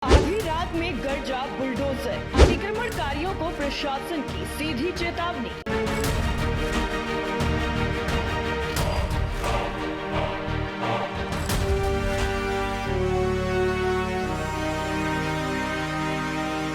आधी रात में गरजा बुलडोजर, अतिक्रमणकारियों को प्रशासन की सीधी चेतावनी।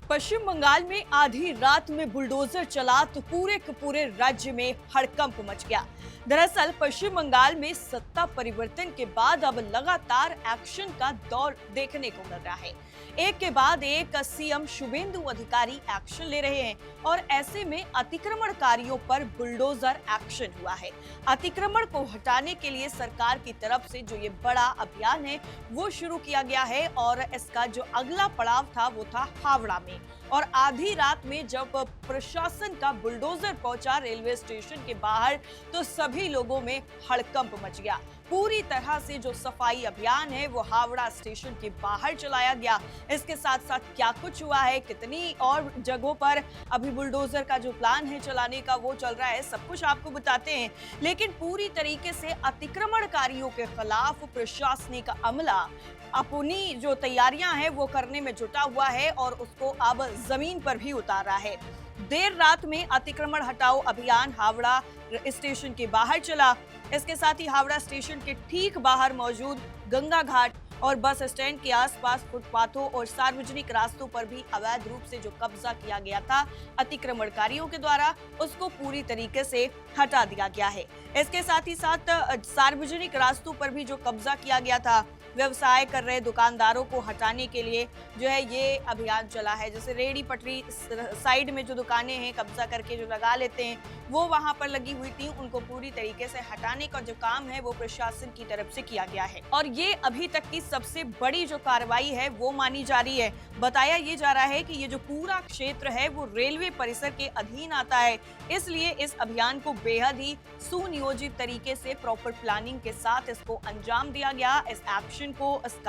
पश्चिम बंगाल में आधी रात में बुलडोजर चला तो पूरे के पूरे राज्य में हड़कंप मच गया। दरअसल पश्चिम बंगाल में सत्ता परिवर्तन के बाद अब लगातार एक्शन का दौर देखने को मिल रहा है। एक के बाद एक सीएम शुभेंदु अधिकारी एक्शन ले रहे हैं और ऐसे में अतिक्रमणकारियों पर बुलडोजर एक्शन हुआ है। अतिक्रमण को हटाने के लिए सरकार की तरफ से जो ये बड़ा अभियान है वो शुरू किया गया है और इसका जो अगला पड़ाव था वो था हावड़ा में। और आधी रात में जब प्रशासन का बुलडोजर पहुंचा रेलवे स्टेशन के बाहर तो सभी लोगों में हड़कंप मच गया। पूरी तरह से जो सफाई अभियान है वो हावड़ा स्टेशन के बाहर चलाया गया। इसके साथ साथ क्या कुछ हुआ है, कितनी और जगहों पर अभी बुलडोजर का जो प्लान है चलाने का वो चल रहा है, सब कुछ आपको बताते हैं। लेकिन पूरी तरीके से अतिक्रमणकारियों के खिलाफ प्रशासनिक अमला अपनी जो तैयारियां हैं वो करने में जुटा हुआ है और उसको अब जमीन पर भी उतारा है। देर रात में अतिक्रमण हटाओ अभियान हावड़ा स्टेशन के बाहर चला। इसके साथ ही हावड़ा स्टेशन के ठीक बाहर मौजूद गंगा घाट और बस स्टैंड के आसपास फुटपाथों और सार्वजनिक रास्तों पर भी अवैध रूप से जो कब्जा किया गया था अतिक्रमणकारियों के द्वारा, उसको पूरी तरीके से हटा दिया गया है। इसके साथ ही साथ सार्वजनिक रास्तों पर भी जो कब्जा किया गया था, व्यवसाय कर रहे दुकानदारों को हटाने के लिए जो है ये अभियान चला है। जैसे रेहड़ी पटरी साइड में जो दुकानें हैं कब्जा करके जो लगा लेते हैं वो वहां पर लगी हुई थी, उनको पूरी तरीके से हटाने का जो काम है वो प्रशासन की तरफ से किया गया है। और ये अभी तक की सबसे बड़ी जो कार्रवाई है वो मानी जा रही है। बताया ये जा रहा है कि ये जो पूरा क्षेत्र है वो रेलवे परिसर के अधीन आता है, इसलिए इस अभियान को बेहद ही सुनियोजित तरीके से प्रॉपर प्लानिंग के साथ इसको अंजाम दिया गया। इस एक्शन को, इस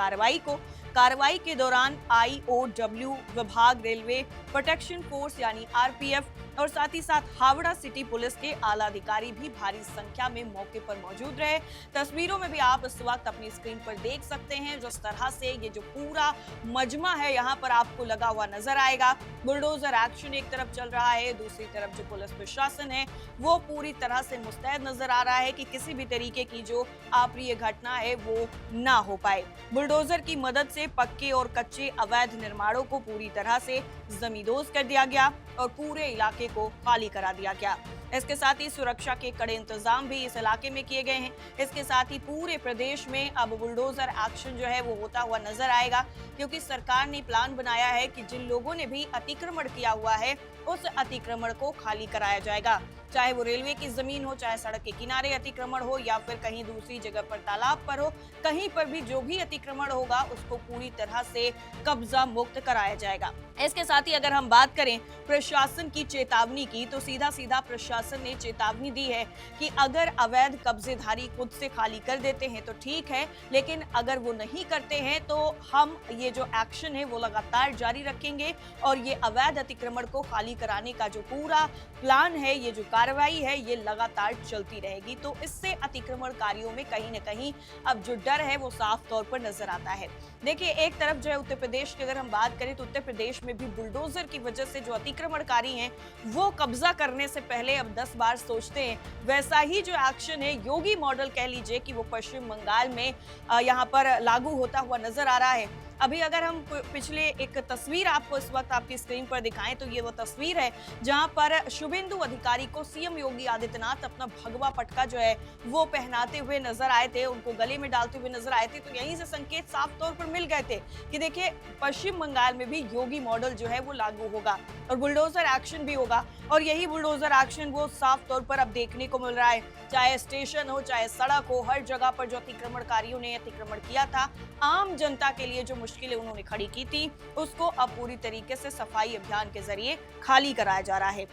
कार्रवाई के दौरान IOW विभाग, रेलवे प्रोटेक्शन फोर्स यानी RPF और साथ ही साथ हावड़ा सिटी पुलिस के आला अधिकारी भी भारी संख्या में मौके पर मौजूद रहे। तस्वीरों में भी आप इस वक्त अपनी स्क्रीन पर देख सकते हैं जिस तरह से ये जो पूरा मजमा है यहाँ पर आपको लगा हुआ नजर आएगा। बुलडोजर एक्शन एक तरफ चल रहा है, दूसरी तरफ जो पुलिस प्रशासन है वो पूरी तरह से मुस्तैद नजर आ रहा है कि किसी भी तरीके की जो अप्रिय घटना है वो ना हो पाए। बुलडोजर की मदद से पक्के और कच्चे अवैध निर्माणों को पूरी तरह से जमींदोज कर दिया गया और पूरे इलाके को खाली करा दिया गया। इसके साथ ही सुरक्षा के कड़े इंतजाम भी इस इलाके में किए गए हैं। इसके साथ ही पूरे प्रदेश में अब बुलडोजर एक्शन जो है वो होता हुआ नजर आएगा, क्योंकि सरकार ने प्लान बनाया है कि जिन लोगों ने भी अतिक्रमण किया हुआ है उस अतिक्रमण को खाली कराया जाएगा, चाहे वो रेलवे की जमीन हो, चाहे सड़क के किनारे अतिक्रमण हो या फिर कहीं दूसरी जगह पर तालाब पर हो, कहीं पर भी जो भी अतिक्रमण होगा उसको पूरी तरह से कब्जा मुक्त कराया जाएगा। इसके साथ ही अगर हम बात करें प्रशासन की चेतावनी की, तो सीधा सीधा प्रशासन ने चेतावनी दी है कि अगर अवैध कब्जेधारी खुद से खाली कर देते हैं तो ठीक है, लेकिन अगर वो नहीं करते हैं तो हम ये जो एक्शन है वो लगातार जारी रखेंगे और ये अवैध अतिक्रमण को खाली कराने का जो पूरा प्लान है, ये जो कार्रवाई है, ये लगातार चलती रहेगी। तो इससे अतिक्रमणकारियों में कहीं न कहीं अब जो डर है वो साफ तौर पर नजर आता है। देखिए, एक तरफ जो है उत्तर प्रदेश की अगर हम बात करें तो उत्तर प्रदेश में भी बुलडोजर की वजह से जो अतिक्रमणकारी हैं वो कब्जा करने से पहले अब 10 बार सोचते हैं। वैसा ही जो एक्शन है, योगी मॉडल कह लीजिए, कि वो पश्चिम बंगाल में यहाँ पर लागू होता हुआ नजर आ रहा है। अभी अगर हम पिछले एक तस्वीर आपको इस वक्त आपकी स्क्रीन पर दिखाएं तो ये वो तस्वीर है जहां पर शुभेंदु अधिकारी को सीएम योगी आदित्यनाथ अपना भगवा पटका जो है वो पहनाते हुए नजर आए थे, उनको गले में डालते हुए नजर आए थे। तो यहीं से संकेत साफ तौर पर मिल गए थे कि देखिए, पश्चिम बंगाल में भी योगी मॉडल जो है वो लागू होगा और बुलडोजर एक्शन भी होगा। और यही बुलडोजर एक्शन वो साफ तौर पर अब देखने को मिल रहा है, चाहे स्टेशन हो, चाहे सड़क हो, हर जगह पर जो अतिक्रमणकारियों ने अतिक्रमण किया था, आम जनता के लिए जो मुश्किलें उन्होंने खड़ी की थी, उसको अब पूरी तरीके से सफाई अभियान के जरिए खाली कराया जा रहा है।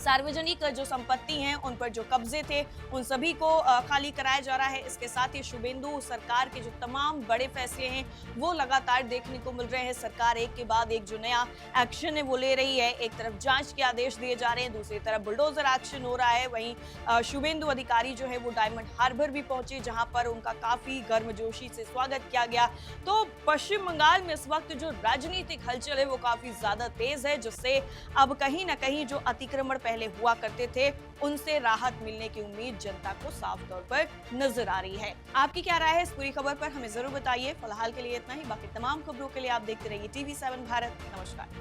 सार्वजनिक जो संपत्ति हैं उन पर जो कब्जे थे उन सभी को खाली कराया जा रहा है। इसके साथ ही शुभेंदु सरकार के जो तमाम बड़े फैसले हैं वो लगातार देखने को मिल रहे हैं। सरकार एक के बाद एक जो नया एक्शन है वो ले रही है। एक तरफ जांच के आदेश दिए जा रहे हैं, दूसरी तरफ बुलडोजर एक्शन हो रहा है। वहीं शुभेंदु अधिकारी जो है वो डायमंड हार्बर भी पहुंचे, जहां पर उनका काफी गर्मजोशी से स्वागत किया गया। तो पश्चिम बंगाल में इस वक्त जो राजनीतिक हलचल है वो काफी ज्यादा तेज है, जिससे अब कहीं ना कहीं जो अतिक्रमण पहले हुआ करते थे उनसे राहत मिलने की उम्मीद जनता को साफ तौर पर नजर आ रही है। आपकी क्या राय है इस पूरी खबर पर, हमें जरूर बताइए। फिलहाल के लिए इतना ही, बाकी तमाम खबरों के लिए आप देखते रहिए TV7 भारत। नमस्कार।